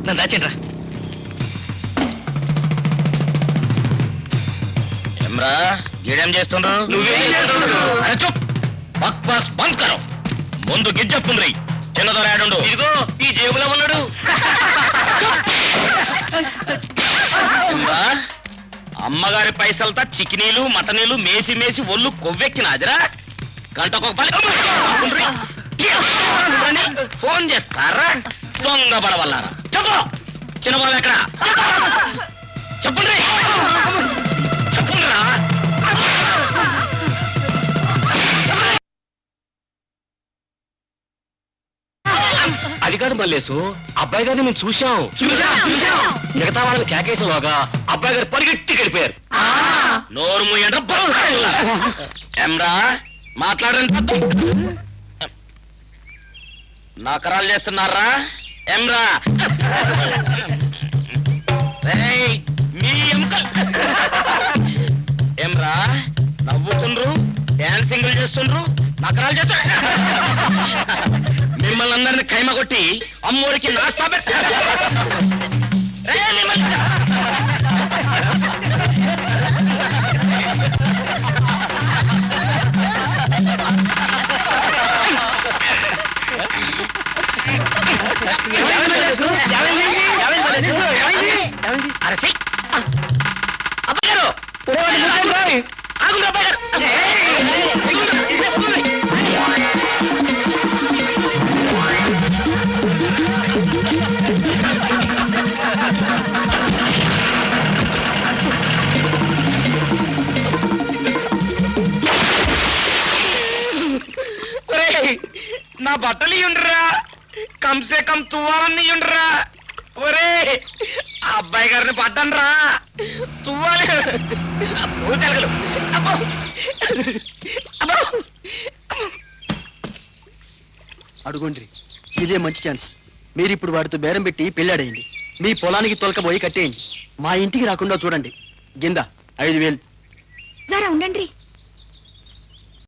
నన్ను దాచేంట్రా. ఏమ్రా గీడేం చేస్తుండ్రు? బక్వాస్ బంద్ కరో. ముందు గిజ్జప్పుండ్రి. చిన్నదొర ఆడుండు. ఇదిగో ఈ జేబులో ఉన్నాడు. అమ్మగారి పైసలతో చికినీలు మటనీలు మేసి మేసి ఒళ్ళు కొవ్వెక్కినాదిరా. గంటకు ఫోన్ చేస్తారా దొంగ పడవల్లారా. చెప్పు చిన్నబాబు ఎక్కడ? చెప్పండి చెప్పుండ్రా. అది కాదు మల్లేసు, అబ్బాయి గారిని మేము చూశాం. మిగతా వాళ్ళని కేకేసేలోగా అబ్బాయి గారు పరిగెట్టి గడిపారు. నోరు మూయండ్రా. ఏమ్రా మాట్లాడండి. నకరాలు చేస్తున్నారా ఏమ్రా? మీ ఎముకలు ఏమ్రా నవ్వుతుండ్రు, డాన్సింగ్లు చేస్తుండ్రు, నకరాలు చేస్తారు. మిమ్మల్ని అందరినీ ఖైమ కొట్టి అమ్మోడికి నాస్తా పెట్టారు. అరసి అబ్బాయి గారు ఆగుండ్రు. అబ్బాయి గారు నా బట్టలు ఇయ్యుండ్రా, కంసే కం తువ్వాలన్నీ ఇయ్యుండ్రా. ఒరే అబ్బాయి గారిని పడ్డన్రా తువ్వాలి. అడుగుండ్రి, ఇదే మంచి ఛాన్స్. మీరిప్పుడు వాడితో బేరం పెట్టి పెళ్ళాడేయండి. మీ పొలానికి తొలకపోయి కట్టేయండి. మా ఇంటికి రాకుండా చూడండి. గింద 5,000. జరా ఉండండి.